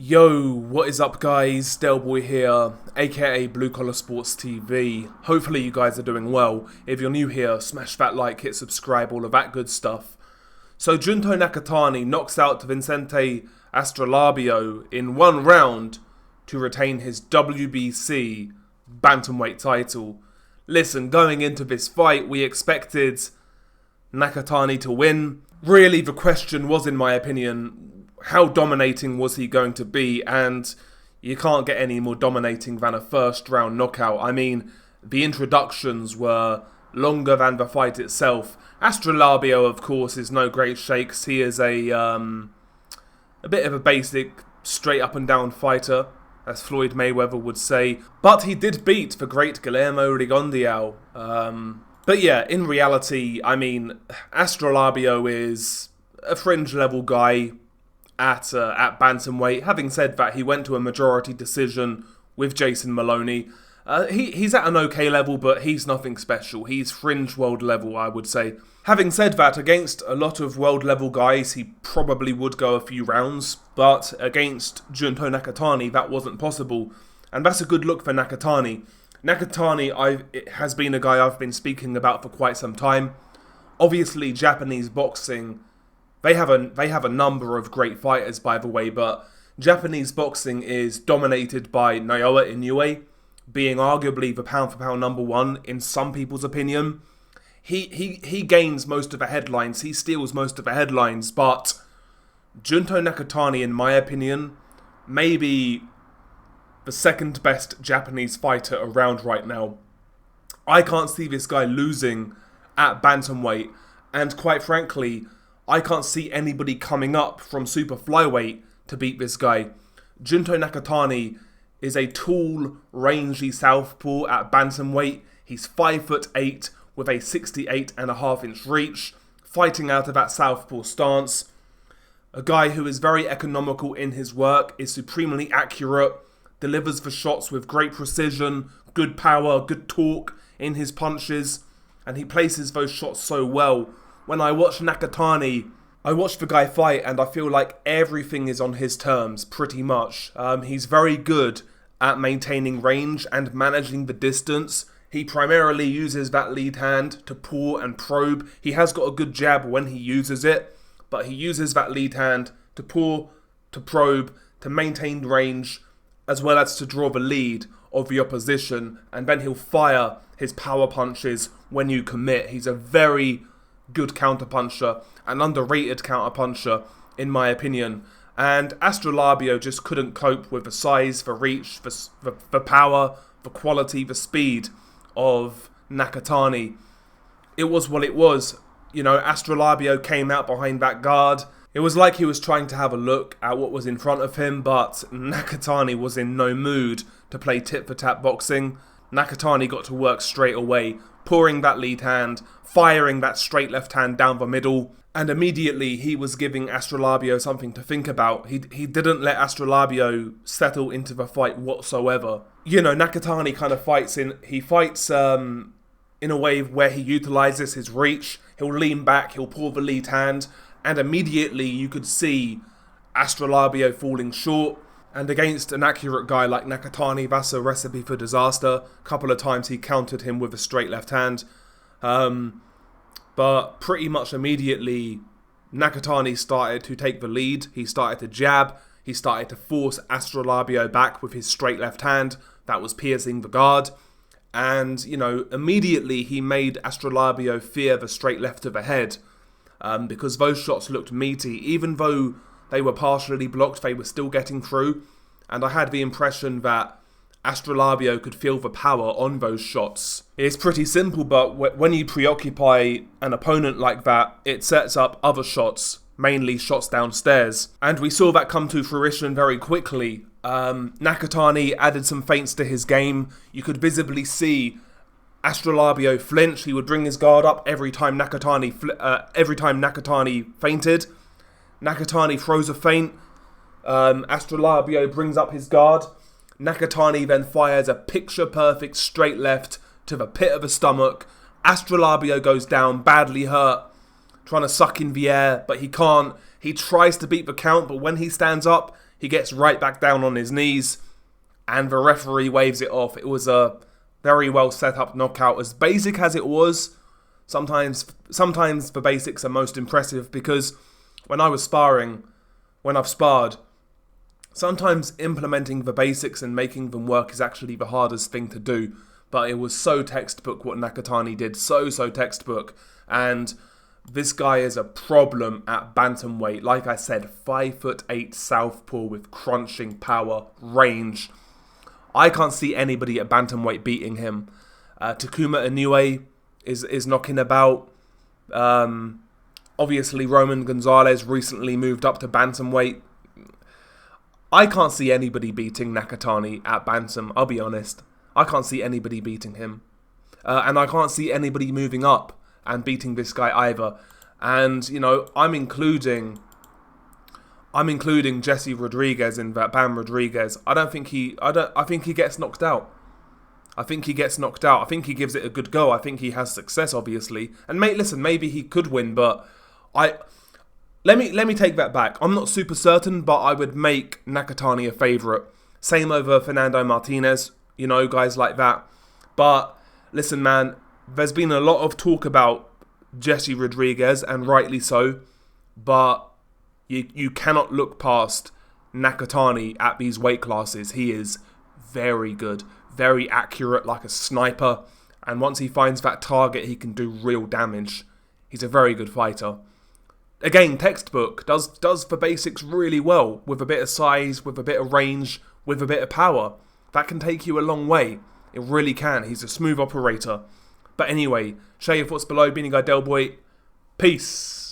Yo, what is up guys? Delboy here, aka Blue Collar Sports TV. Hopefully you guys are doing well. If you're new here, smash that like, hit subscribe, all of that good stuff. So Junto Nakatani knocks out Vincent Astrolabio in one round to retain his WBC Bantamweight title. Listen, going into this fight, we expected Nakatani to win. Really, the question was, in my opinion, how dominating was he going to be? And you can't get any more dominating than a first round knockout. I mean, the introductions were longer than the fight itself. Astrolabio, of course, is no great shakes. He is a bit of a basic, straight up and down fighter, as Floyd Mayweather would say. But he did beat the great Guillermo Rigondeaux. But yeah, in reality, I mean, Astrolabio is a fringe level guy at Bantamweight. Having said that, he went to a majority decision with Jason Maloney. He's at an okay level, but he's nothing special. He's fringe world level, I would say. Having said that, against a lot of world level guys, he probably would go a few rounds, but against Junto Nakatani, that wasn't possible. And that's a good look for Nakatani. Nakatani has been a guy I've been speaking about for quite some time. Obviously, Japanese boxing, they have a number of great fighters, by the way, but Japanese boxing is dominated by Naoya Inoue, being arguably the pound-for-pound number one in some people's opinion. He gains most of the headlines, he steals most of the headlines, but Junto Nakatani, in my opinion, may be the second best Japanese fighter around right now. I can't see this guy losing at bantamweight, and quite frankly, I can't see anybody coming up from super flyweight to beat this guy. Junto Nakatani is a tall, rangy southpaw at bantamweight. He's 5'8" with a 68.5-inch reach, fighting out of that southpaw stance. A guy who is very economical in his work, is supremely accurate, delivers the shots with great precision, good power, good torque in his punches, and he places those shots so well. When I watch Nakatani, I watch the guy fight and I feel like everything is on his terms, pretty much. He's very good at maintaining range and managing the distance. He primarily uses that lead hand to paw and probe. He has got a good jab when he uses it, but he uses that lead hand to paw, to probe, to maintain range, as well as to draw the lead of the opposition, and then he'll fire his power punches when you commit. He's a very good counterpuncher, an underrated counterpuncher, in my opinion. And Astrolabio just couldn't cope with the size, the reach, the power, the quality, the speed of Nakatani. It was what it was. You know, Astrolabio came out behind that guard. It was like he was trying to have a look at what was in front of him, but Nakatani was in no mood to play tit-for-tat boxing. Nakatani got to work straight away, pouring that lead hand, firing that straight left hand down the middle, and immediately he was giving Astrolabio something to think about. He didn't let Astrolabio settle into the fight whatsoever. You know, Nakatani kind of fights in a way where he utilizes his reach. He'll lean back, he'll pull the lead hand, and immediately you could see Astrolabio falling short. And against an accurate guy like Nakatani, that's a recipe for disaster. A couple of times he countered him with a straight left hand. But pretty much immediately, Nakatani started to take the lead. He started to jab. He started to force Astrolabio back with his straight left hand. That was piercing the guard. And, you know, immediately he made Astrolabio fear the straight left of the head. Because those shots looked meaty. Even though they were partially blocked, they were still getting through. And I had the impression that Astrolabio could feel the power on those shots. It's pretty simple, but when you preoccupy an opponent like that, it sets up other shots, mainly shots downstairs. And we saw that come to fruition very quickly. Nakatani added some feints to his game. You could visibly see Astrolabio flinch. He would bring his guard up every time Nakatani feinted. Nakatani throws a feint. Astrolabio brings up his guard. Nakatani then fires a picture-perfect straight left to the pit of the stomach. Astrolabio goes down, badly hurt, trying to suck in the air, but he can't. He tries to beat the count, but when he stands up, He gets right back down on his knees, and the referee waves it off. It was a very well set up knockout. As basic as it was, sometimes the basics are most impressive, because when I've sparred, sometimes implementing the basics and making them work is actually the hardest thing to do. But it was so textbook what Nakatani did, so textbook. And this guy is a problem at bantamweight. Like I said, 5'8" southpaw with crunching power, range. I can't see anybody at bantamweight beating him. Takuma Inoue is knocking about. Obviously, Roman Gonzalez recently moved up to bantamweight. I can't see anybody beating Nakatani at bantam, I'll be honest. I can't see anybody beating him. And I can't see anybody moving up and beating this guy either. And, you know, I'm including Jesse Rodriguez in that. Bam Rodriguez. I think he gets knocked out. I think he gives it a good go. I think he has success, obviously. And listen, maybe he could win, but let me take that back. I'm not super certain, but I would make Nakatani a favourite. Same over Fernando Martinez, you know, guys like that. But listen, man, there's been a lot of talk about Jesse Rodriguez, and rightly so. But you cannot look past Nakatani at these weight classes. He is very good, very accurate, like a sniper. And once he finds that target, he can do real damage. He's a very good fighter. Again, textbook, does the basics really well, with a bit of size, with a bit of range, with a bit of power. That can take you a long way. It really can. He's a smooth operator. But anyway, share your thoughts below. Been your guy Del Boy. Peace.